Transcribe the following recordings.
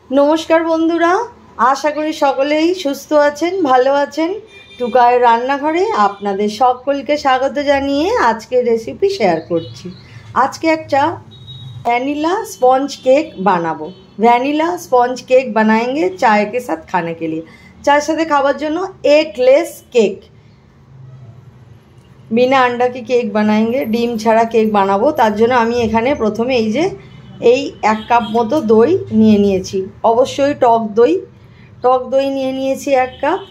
नमस्कार बंधुरा आशा करी सकलेई सुस्थ आछेन भालो आछेन। टुकायेर रान्नाघरे आपनादेर सकलके स्वागत जानिए आज के रेसिपि शेयर करछि। आज के एकटा वैनिला स्पंज केक बनाबो। वैनिला स्पंज केक बनाएंगे चाय के साथ खाने के लिए। चाय साथे खाबार जोन्नो एगलेस केक, बिना अंडा की केक बनाएंगे, डिम छाड़ा केक बनाबो। तार जोन्नो आमी एखाने प्रथमे एई जे एक कप मतो दई निये निয়েছি, अवश्यई टक दई निये निয়েছি एक कप।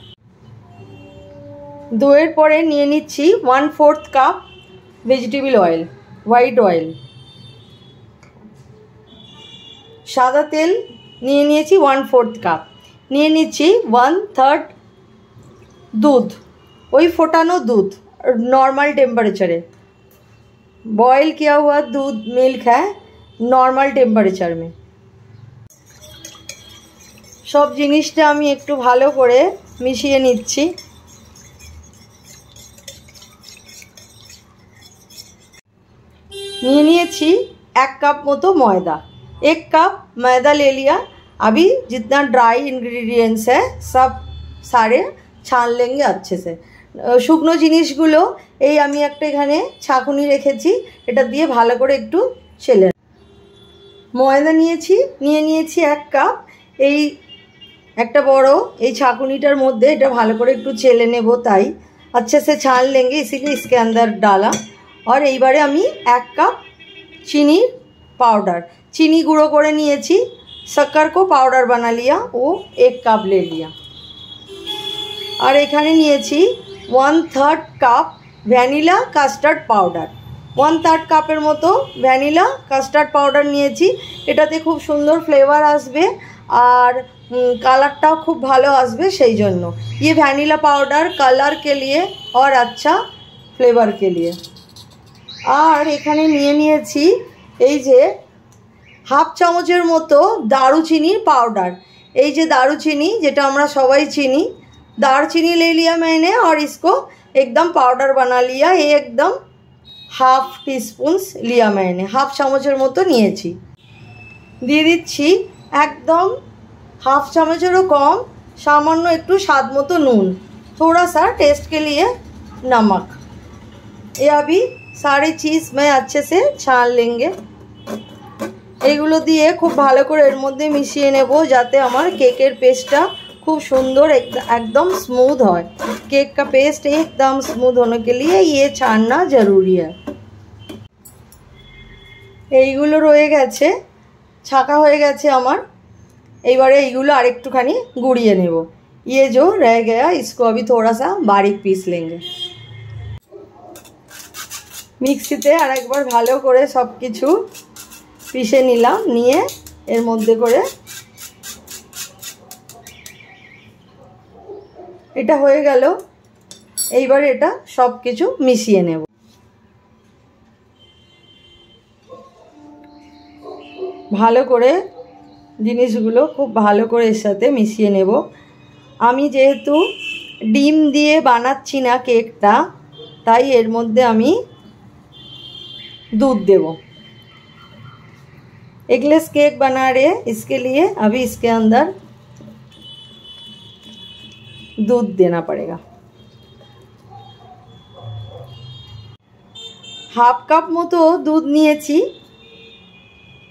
দইয়ের পরে নিয়ে নিচ্ছি 1/4 cup vegetable oil, white oil. সাদা তেল নিয়ে নিয়েছি 1/4 কাপ। নিয়ে নিচ্ছি 1/3 दूध, ওই ফোটানো दूध नॉर्मल टेम्पारेचरे, बॉयल किया हुआ दूध मिल्क है नॉर्मल टेम्पारेचर में। सब जिनिसटा आमी एकटू भालो करे मिशिए निচ্ছি। নিয়ে নিয়েছি 1 कप मतो मैदा। 1 कप मैदा ले लिया। अभी जितना ड्राई इंग्रेडिएंट्स है सब सारे छान लेंगे अच्छे से। शुकनो जिनिसगुलो এই আমি একটা এখানে ছাঁকুনি রেখেছি, এটা দিয়ে ভালো করে একটু চেলে। ময়দা নিয়েছি, নিয়ে নিয়েছি 1 কাপ। এই একটা বড় এই ছাঁকুনিটার মধ্যে এটা ভালো করে একটু চেলে নেব, তাই अच्छे से छान लेंगे, इसीलिए इसके अंदर डाला। और এইবারে আমি 1 কাপ चीनी पाउडर, चीनी गुঁড়ো করে নিয়েছি। शक्कर को पाउडर बना लिया, वो 1 কাপ ले लिया। और এখানে নিয়েছি 1/3 কাপ ভ্যানিলা কাস্টার্ড পাউডার। 1/3 কাপের মতো ভ্যানিলা কাস্টার্ড পাউডার নিয়েছি। এটাতে খুব সুন্দর ফ্লেভার আসবে আর কালারটাও খুব ভালো আসবে, সেই জন্য ये ভ্যানিলা পাউডার कलर के लिए और अच्छा फ्लेवर के लिए। আর এখানে নিয়ে নিয়েছি এই যে হাফ চামচের মতো দারুচিনির পাউডার। এই যে দারুচিনি যেটা আমরা সবাই চিনি, दालचीनी ले लिया मैंने और इसको एकदम पाउडर बना लिया। ये एकदम हाफ टी स्पून लिया मैंने, हाफ चामचेर मतो निয়েছি। দিয়ে দিচ্ছি एकदम हाफ चामचेरों कम सामान्य एकटू स्वाद मतो नून, थोड़ा सा टेस्ट के लिए नमक। ये अभी सारी चीज़ में अच्छे से छान लेंगे। एगुलो दिए खूब भालो करे एर मध्य मिशिए नेब जाते आमार केकेर पेस्टटा खूब सुंदर एकदम स्मूथ है। केक का पेस्ट एकदम स्मूथ होने के लिए ये छानना ज़रूरी है। এইগুলো রয়ে গেছে, ছাকা হয়ে গেছে আমার। এইবারে এইগুলো আরেকটুখানি গুঁড়িয়ে নেব। ये जो रह गया इसको अभी थोड़ा सा बारीक पीस लेंगे। মিক্সিতে আরেকবার ভালো করে সব কিছু পিষে নিলাম, নিয়ে এর মধ্যে করে এটা হয়ে গেল। এইবার এটা সব কিছু মিশিয়ে নেব। ভালো করে জিনিসগুলো খুব ভালো করে এর সাথে মিশিয়ে নেব। আমি যেহেতু ডিম দিয়ে বানাচ্ছি না কেকটা, তাই এর মধ্যে আমি दूध देव। एगलेस केक बना रहे इसके लिए अभी इसके अंदर दूध देना पड़ेगा। हाफ कप मतो दूध निয়েছি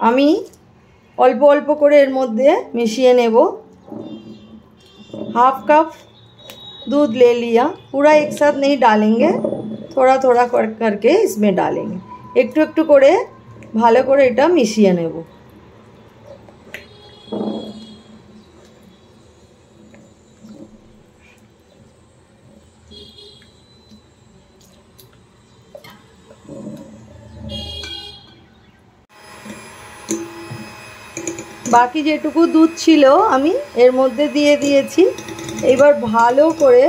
আমি, অল্প অল্প করে এর মধ্যে মিশিয়ে নেব। हाफ कप दूध ले लिया, पूरा एक साथ नहीं डालेंगे, थोड़ा थोड़ा करके इसमें डालेंगे। একটু একটু করে ভালো করে এটা মিশিয়ে নেব। বাকি যেটুকু দুধ ছিল আমি এর মধ্যে দিয়ে দিয়েছি। এবার ভালো করে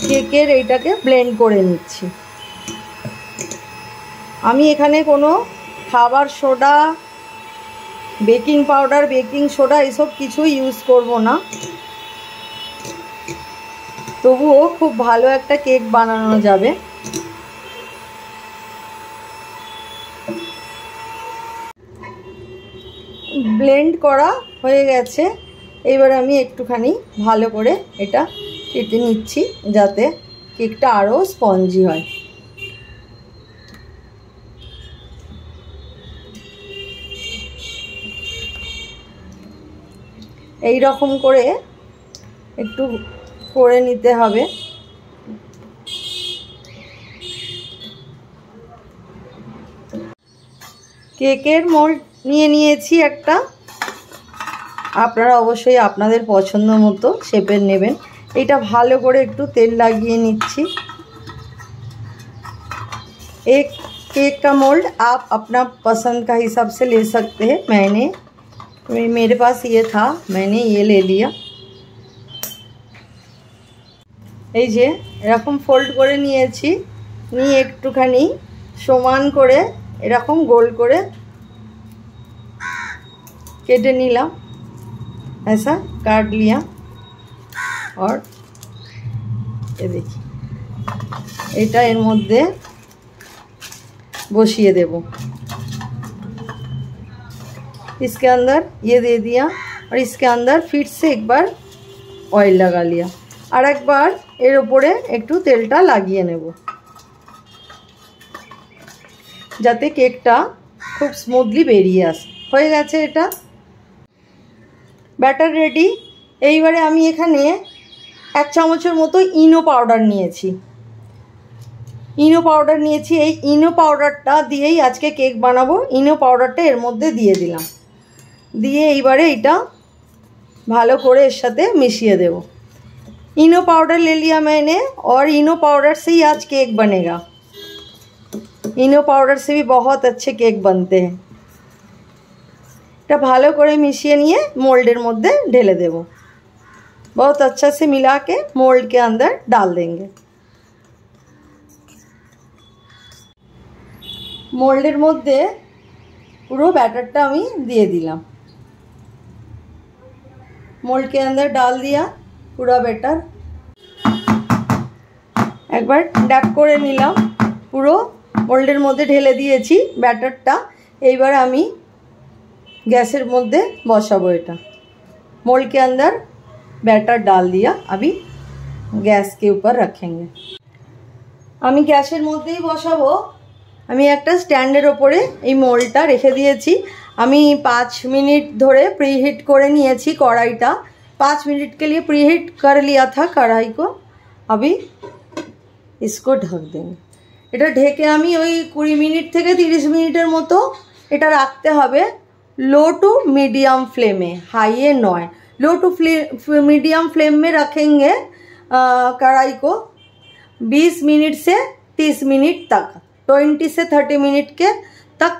কেকের এইটাকে ব্লেন্ড করে নিচ্ছি। আমি এখানে কোনো খাবার soda, baking powder, baking soda এসব কিছু ইউজ করব না, তবুও খুব ভালো একটা কেক বানানো যাবে। ব্লেন্ড করা হয়ে গেছে। এবার আমি একটুখানি ভালো করে এটা কেটে নিচ্ছি যাতে কেকটা আরও স্পঞ্জি হয়। এই রকম করে একটু করে নিতে হবে। কেকের মোল্ড নিয়ে নিয়েছি একটা, আপনারা অবশ্যই আপনাদের পছন্দ মতো শেপের নেবেন। এটা ভালো করে একটু তেল লাগিয়ে নিচ্ছি। एक केक का मोल्ड आप अपना पसंद का हिसाब से ले सकते हैं। मेरे पास ये था, मैंने ये ले लिया। এই যে এরকম ফোল্ড করে নিয়েছি, নিয়ে একটুখানি সমান করে এরকম গোল করে কেটে নিলাম। ऐसा काट लिया और ये देखिए এটা এর মধ্যে बसिए देव। इसके अंदर ये दे दिया और इसके अंदर फिर से एक बार ऑयल लगा लिया और एक बार एर उपरे एकटू तेलटा लागिए नेब जाते केकटा खूब स्मूथली बेरिए आसे। हो गेছে এটা ব্যাটার রেডি। এইবারে আমি এখানে 1 চামচের মতো ইনো পাউডার নিয়েছি। ইনো পাউডার নিয়েছি, এই ইনো পাউডারটা দিয়েই আজকে কেক বানাবো। ইনো পাউডারটা এর মধ্যে দিয়ে দিলাম, দিয়ে এইবারে এটা ভালো করে এর সাথে মিশিয়ে দেব। इनो पाउडर ले लिया मैंने और इनो पाउडर से ही आज केक बनेगा। इनो पाउडर से भी बहुत अच्छे केक बनते हैं। এটা ভালো করে মিশিয়ে নিয়ে मोल्डर মধ্যে ঢেলে দেব। बहुत अच्छा से मिला के मोल्ड के अंदर डाल देंगे। मोल्डर মধ্যে পুরো ব্যাটারটা আমি দিয়ে দিলাম। मोल्ड के अंदर डाल दिया पूरा बैटर। एक बार डैप করে নিলাম, পুরো মোল্ডের মধ্যে ঢেলে দিয়েছি ব্যাটারটা। এইবার আমি गैसर मध्य बसाबो। एटा मोल्ड के अंदर बैटर डाल दिया, अभी गैस के ऊपर रखेंगे। আমি গ্যাসের মধ্যেই বসাবো। আমি একটা স্ট্যান্ডের ওপরে এই মোল্ডটা রেখে দিয়েছি। আমি 5 मिनट ধরে प्रीहीट করে নিয়েছি কড়াইটা। 5 मिनट के लिए प्रीहीट कर लिया था कढ़ाई को। अभी इसको ढक देंगे। এটা ঢেকে আমি ওই 20 मिनट থেকে 30 मिनटेर মতো এটা রাখতে হবে। लो टू मीडियम फ्लेम में, हाई नॉय, लो टू मीडियम फ्लेम में रखेंगे कढ़ाई को 20 मिनट से 30 मिनट तक, 20 से 30 मिनट के तक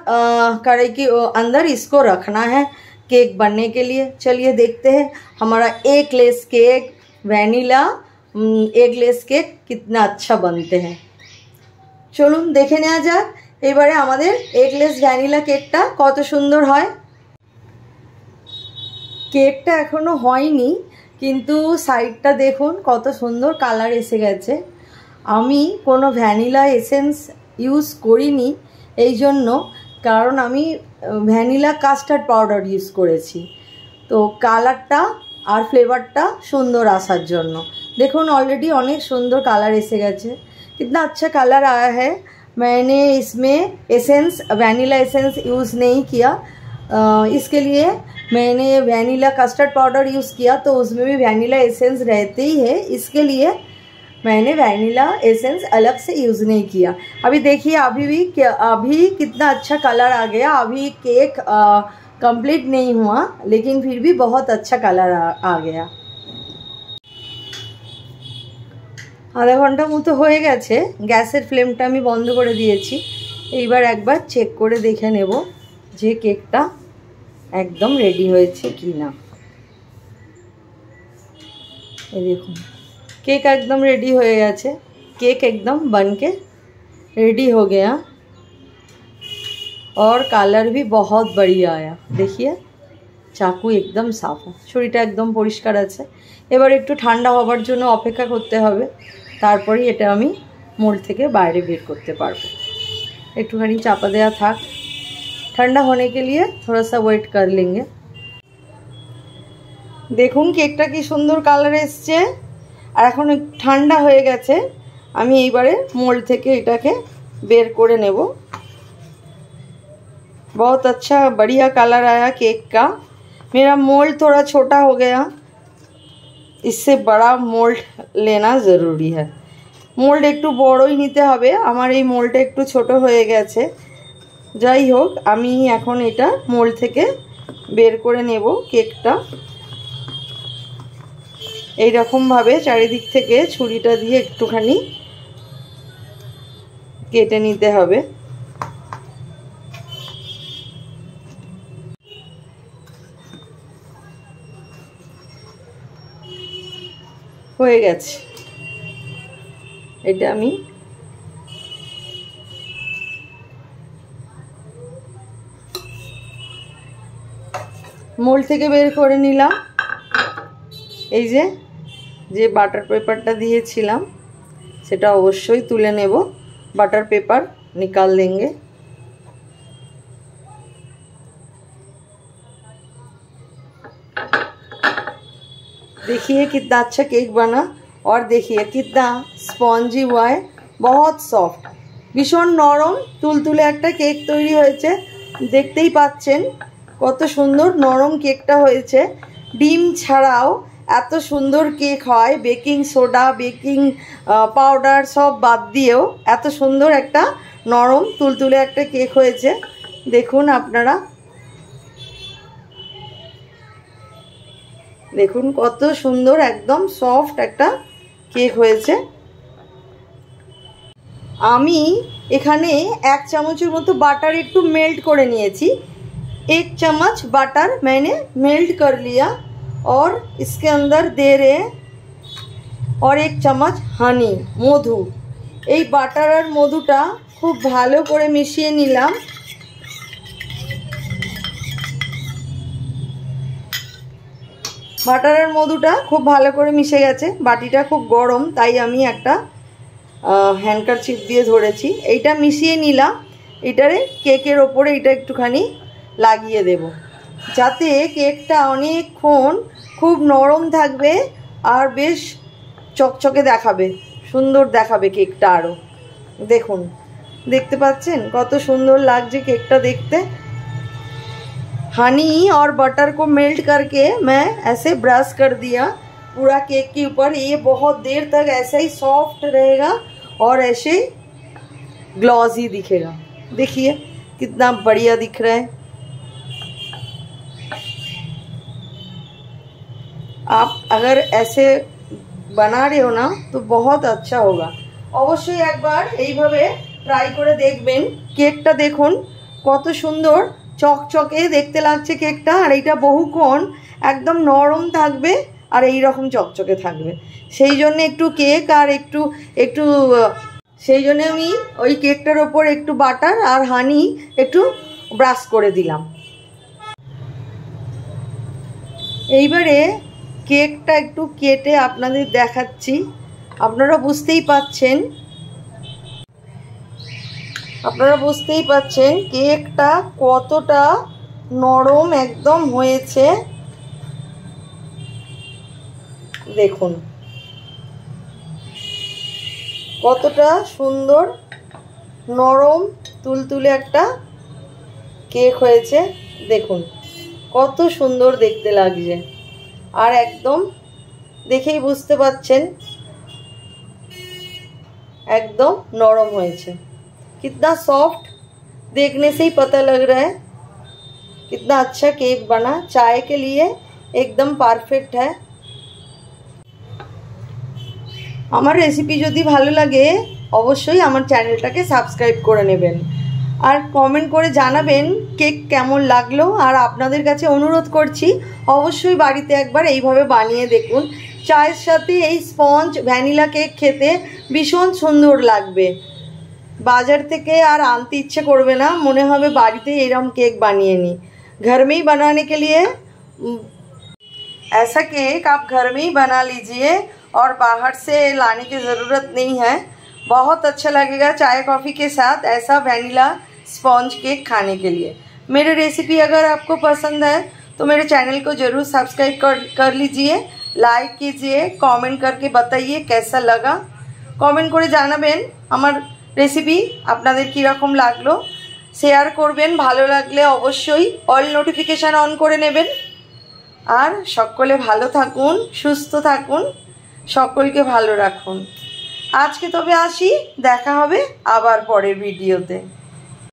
कढ़ाई के अंदर इसको रखना है केक बनने के लिए। चलिए देखते हैं हमारा eggless cake, vanilla eggless cake कितना अच्छा बनते हैं। चलुन देखे नेওয়া যাক এবারে আমাদের এগলেস ভ্যানিলা কেকটা কত সুন্দর হয়। কেকটা এখনো হয়নি কিন্তু সাইডটা দেখুন কত সুন্দর কালার এসে গেছে। আমি কোনো ভ্যানিলা এসেন্স ইউজ করিনি এই জন্য, কারণ আমি ভ্যানিলা কাস্টার্ড পাউডার ইউজ করেছি। তো কালারটা আর ফ্লেভারটা সুন্দর আসার জন্য দেখুন অলরেডি অনেক সুন্দর কালার এসে গেছে। कितना अच्छा कलर आया है। मैंने इसमें एसेंस वैनिला एसेंस यूज़ नहीं किया, इसके लिए मैंने वैनिला कस्टर्ड पाउडर यूज़ किया, तो उसमें भी वैनिला एसेंस रहते ही है, इसके लिए मैंने वैनिला एसेंस अलग से यूज़ नहीं किया। अभी देखिए अभी कितना अच्छा कलर आ गया। अभी केक कंप्लीट नहीं हुआ लेकिन फिर भी बहुत अच्छा कलर आ गया। आधा घंटा मतो हो गेছে। গ্যাসের ফ্লেমটা আমি বন্ধ করে দিয়েছি। এইবার একবার চেক করে দেখে নেব যে কেকটা একদম রেডি হয়েছে কিনা। এই দেখুন केक एकदम रेडी हो गया। केक एकदम बनके रेडी हो गया और कलर भी बहुत बढ़िया आया। देखिए चाकू एकदम साफ है, छुरीटा एकदम परिष्कार আছে। এবার একটু ঠান্ডা হবার জন্য অপেক্ষা করতে হবে, তারপরেই এটা আমি মোল্ড থেকে বাইরে বের করতে পারবো। একটুখানি চাপা দেওয়া থাক, ठंडा होने के लिए थोड़ा सा वेट कर लेंगे। দেখুন কেকটা কি সুন্দর কালার এসছে। আর এখন ঠান্ডা হয়ে গেছে, আমি এইবারে মোল্ড থেকে এটাকে বের করে নেব। बहुत अच्छा बढ़िया कलर आया केक का। मेरा मोल्ड थोड़ा छोटा हो गया, इससे बड़ा मोल्ड लेना ज़रूरी है। मोल्ड একটু বড়ই নিতে হবে, আমার এই মোল্ডটা একটু ছোট হয়ে গেছে। যাই হোক, আমি এখন এটা মোল্ড থেকে বের করে নেব কেকটা। এই রকম ভাবে চারিদিক থেকে ছুরিটা দিয়ে একটুখানি কেটে নিতে হবে। হয়ে গেছে, এটা আমি মোল্ড থেকে বের করে নিলাম। এই যে বাটার পেপারটা দিয়েছিলাম সেটা অবশ্যই তুলে নেব। বাটার पेपर निकाल देंगे। देखिए कितना अच्छा केक बना और देखिए कितना स्पंजी हुआ है, बहुत सॉफ्ट, भीषण नरम तुलतुले একটা কেক তৈরি হয়েছে। দেখতেই পাচ্ছেন কত সুন্দর নরম কেকটা হয়েছে। ডিম ছাড়াও এত সুন্দর কেক হয়, বেকিং সোডা বেকিং পাউডার সব বাদ দিয়েও এত সুন্দর একটা নরম তুলতুলে একটা কেক হয়েছে। দেখুন আপনারা, দেখুন কত সুন্দর একদম সফট একটা কেক হয়েছে। আমি এখানে 1 চামচের মতো বাটার একটু মেল্ট করে নিয়েছি। 1 चम्मच बटर मैंने मेल्ट कर लिया और इसके अंदर दे रहे और 1 चम्मच হানি মধু। এই বাটার আর মধুটা খুব ভালো করে মিশিয়ে নিলাম। বাটার আর মধুটা খুব ভালো করে মিশে গেছে। বাটিটা খুব গরম তাই আমি একটা হ্যান্ডকারচিপ দিয়ে ধরেছি। এইটা মিশিয়ে নিলাম। এটারে কেকের ওপরে এটা একটুখানি লাগিয়ে দেব, যাতে কেকটা অনেকক্ষণ খুব নরম থাকবে আর বেশ চকচকে দেখাবে, সুন্দর দেখাবে কেকটা আরও। দেখুন, দেখতে পাচ্ছেন কত সুন্দর লাগছে केकটা देखते। हनी और बटर को मेल्ट करके मैं ऐसे ब्रश कर दिया पूरा केक के ऊपर। ये बहुत देर तक ऐसा ही सॉफ्ट रहेगा और ऐसे ग्लॉसी दिखेगा। देखिए कितना बढ़िया दिख रहा है। आप अगर ऐसे बना रहे हो ना तो बहुत अच्छा होगा। অবশ্যই একবার এইভাবে ট্রাই করে দেখবেন। কেকটা দেখুন কত সুন্দর চকচকে দেখতে লাগছে কেকটা, আর এইটা বহুক্ষণ একদম নরম থাকবে আর এই রকম চকচকে থাকবে। সেই জন্য একটু কেক আর একটু সেই জন্য আমি ওই কেকটার ওপর একটু বাটার আর হানি একটু ব্রাশ করে দিলাম। এইবারে কেকটা একটু কেটে আপনাদের দেখাচ্ছি। আপনারা বুঝতেই পাচ্ছেন কেকটা কতটা নরম একদম হয়েছে। দেখুন কতটা সুন্দর নরম তুলতুলে একটা কেক হয়েছে। দেখুন কত সুন্দর দেখতে লাগছে, আর একদম দেখেই বুঝতে পাচ্ছেন एकदम नरम होएছে। कितना सॉफ्ट, देखने से ही पता लग रहा है कितना अच्छा केक बना। चाय के लिए एकदम परफेक्ट है। আমার রেসিপি যদি ভালো লাগে অবশ্যই আমার চ্যানেলটাকে সাবস্ক্রাইব করে নেবেন আর কমেন্ট করে জানাবেন কেক কেমন লাগলো। আর আপনাদের কাছে অনুরোধ করছি অবশ্যই বাড়িতে একবার এইভাবে বানিয়ে দেখুন। চায়ের সাথে এই স্পঞ্জ ভ্যানিলা কেক খেতে ভীষণ সুন্দর লাগবে। बाजार থেকে আর আনতে ইচ্ছে করবে না, মনে হবে বাড়িতে এরকম কেক বানিয়ে নি। घर में ही बनाने के लिए ऐसा केक आप घर में ही बना लीजिए और बाहर से लाने की ज़रूरत नहीं है। बहुत अच्छा लगेगा चाय कॉफ़ी के साथ ऐसा वैनिला स्पॉन्ज केक खाने के लिए। मेरी रेसिपी अगर आपको पसंद है तो मेरे चैनल को ज़रूर सब्सक्राइब कर लीजिए, लाइक कीजिए, कमेंट करके बताइए कैसा लगा। कमेंट করে জানাবেন আমার রেসিপি আপনাদের কী রকম লাগলো। শেয়ার করবেন, ভালো লাগলে অবশ্যই অল নোটিফিকেশান অন করে নেবেন। আর সকলে ভালো থাকুন, সুস্থ থাকুন, সকলকে ভালো রাখুন। আজকে তবে আসি, দেখা হবে আবার পরের ভিডিওতে।